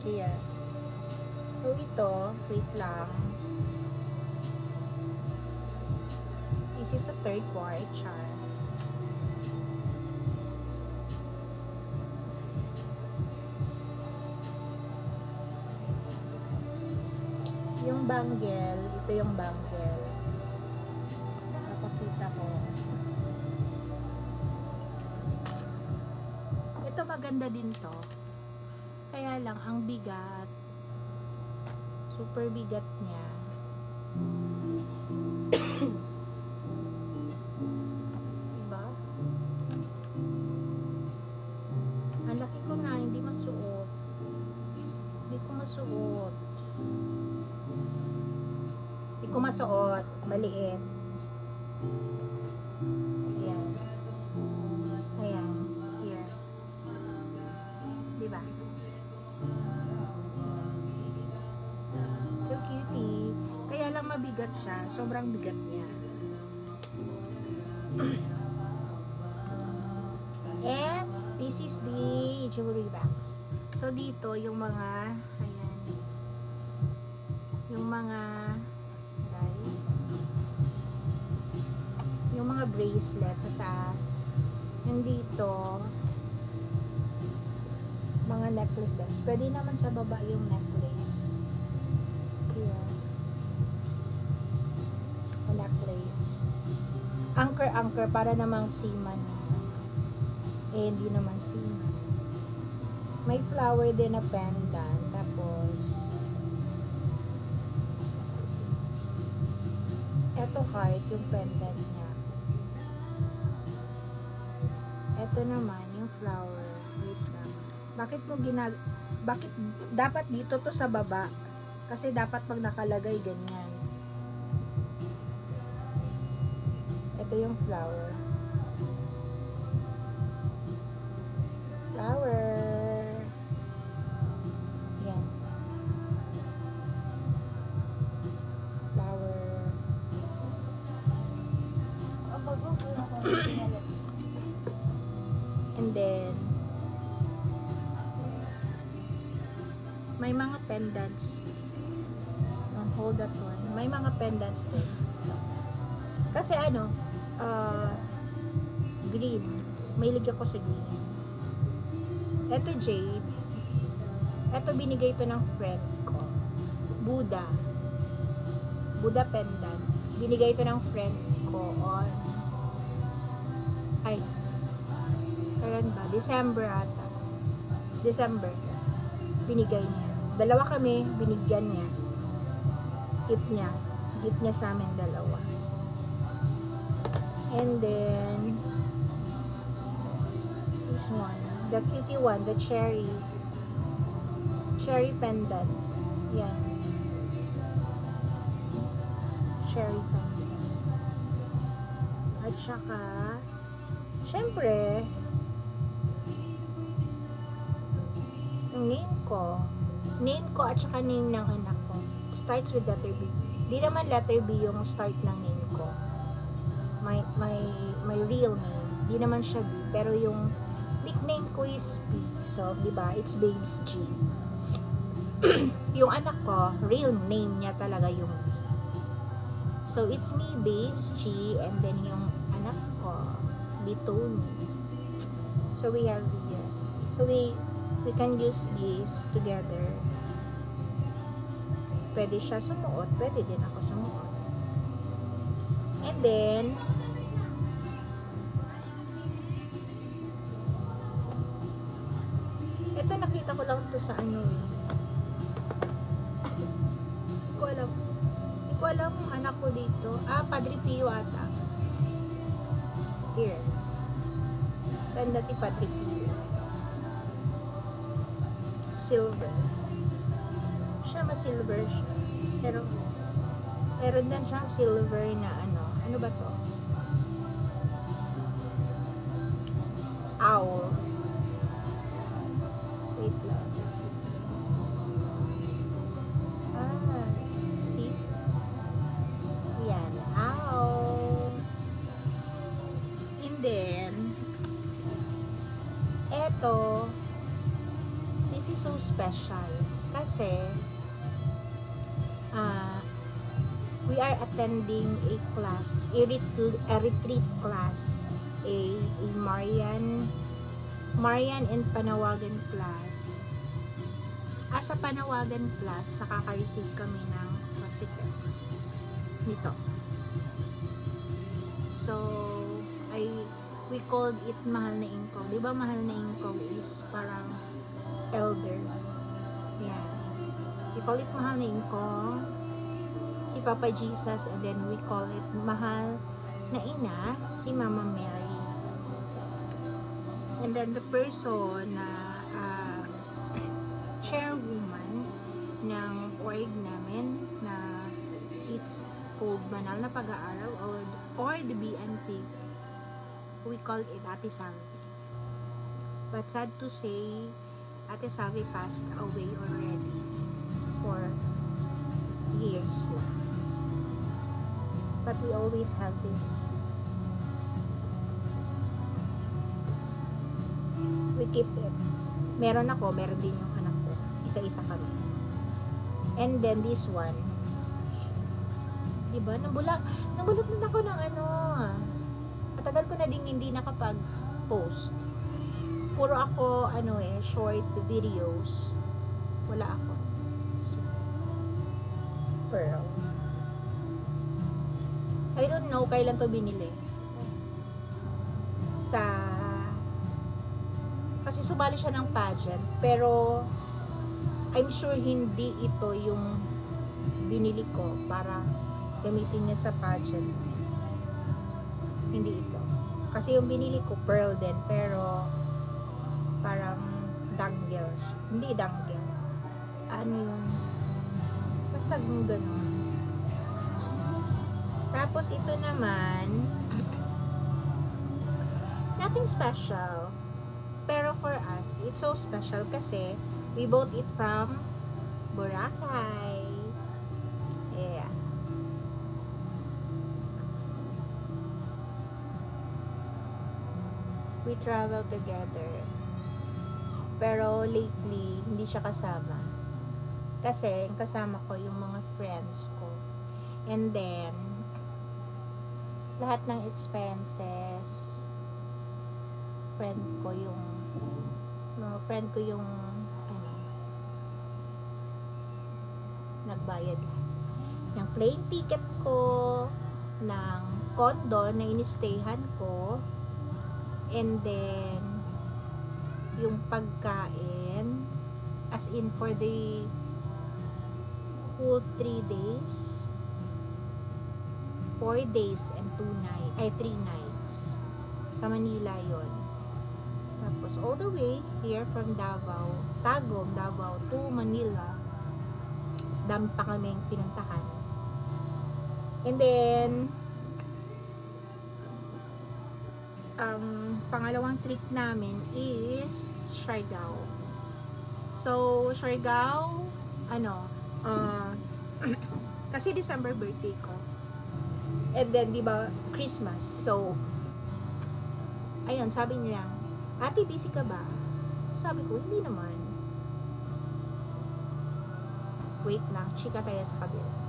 Ayan. So, ito, wait lang. This is the third part, char. Yung bangle, ito yung bangle. Papakita ko. Ito maganda din to. Kaya lang, ang bigat. Super bigat niya. Diba? Ang laki ko na, hindi masuot. Hindi ko masuot. Hindi ko masuot. Maliit. Ayan. Ayan. Here. Diba? So cutie. Kaya lang mabigat siya. Sobrang bigat niya. And this is the jewelry box. So dito yung mga ayan. Yung mga yung mga bracelet sa taas. Yung dito mga necklaces. Pwede naman sa baba yung necklace. Here. A necklace. Anchor para namang seaman. Eh, hindi naman seaman. May flower din na pendant. Tapos eto heart yung pendant niya. Eto naman yung flower. Wait lang. Bakit dapat dito to sa baba? Kasi dapat pag nakalagay ganyan. Ito yung flower. Flower. Yan. Flower. And then may mga pendants. Don't hold that one. May mga pendants din. Kasi ano, green. Mahilig ako sa green. Ito jade. Ito binigay ito ng friend ko. Buddha. Buddha pendant. Binigay ito ng friend ko on kailan ba? December ata. December. Binigay niya. Dalawa kami, binigyan niya. Gift niya. Gift niya sa amin dalawa. And then this one. The cutie one. The cherry. Cherry pendant. Yan. Cherry pendant. At saka syempre yung name ko at saka name ng anak ko. It starts with letter B. Di naman letter B yung start ng name ko. My real name. Di naman siya B. Pero yung nickname ko is B. So, di ba? It's Babes G. Yung anak ko, real name niya talaga yung B. So, it's me, Babes G. And then yung anak ko, Bitoni. So, we have here. So, we can use this together. Pwede siya sumuot. Pwede din ako sumuot. And then, ito nakita ko lang to sa ano eh. Hindi ko alam. Hindi ko alam yung anak ko dito. Padre Pio ata. Here. Pendant ni Padre Pio. Silver. Siya ma-silver siya. Pero meron din siyang silver na ano. Ano ba to? Owl. Wait lang. See? Yan. Owl. And then, eto, this is so special kasi we are attending a class, a retreat class, a Marian and Panawagan class. As a Panawagan class, nakaka-receive kami ng crucifix nito. So, we called it Mahal na Ingkong. Di ba Mahal na Ingkong is parang elder? Yeah. We call it Mahal na Ingkong, si Papa Jesus, and then we call it Mahal na Ina, si Mama Mary. And then the person na chairwoman ng org namin na it's called Banal na Pag-aaral or the BNP, we call it Ate Salvi. But sad to say, Ate Salvi passed away already for years na. But we always have this. We keep it. Meron ako, meron din yung anak ko. Isa-isa kami. And then this one, diba? Nabulat na ako ng ano. Matagal ko na din hindi nakapag-post. Puro ako, short videos. Wala ako. Pearl. I don't know kailan to binili. Kasi sumali siya ng pageant, pero I'm sure hindi ito yung binili ko para gamitin niya sa pageant. Hindi ito. Kasi yung binili ko pearl din, pero parang dangle. Hindi dangle. Ano yung basta gano'n. Tapos ito naman, nothing special. Pero for us, it's so special kasi we bought it from Boracay. Yeah. We travel together. Pero lately, hindi siya kasama. Kasi kasama ko yung mga friends ko. And then, lahat ng expenses, friend ko yung nagbayad ng plane ticket ko, ng condo na inistayhan ko, and then yung pagkain, as in for the whole 3 days, 4 days and 3 nights sa Manila yon. Tapos all the way here from Tagum, Davao to Manila, dami pa kaming pinuntahan. And then ang pangalawang trip namin is Siargao. So Siargao, kasi December birthday ko. And then, di ba, Christmas. So, ayun, sabi niya, Ate, busy ka ba? Sabi ko, hindi naman. Wait lang, chika tayo sa kabila.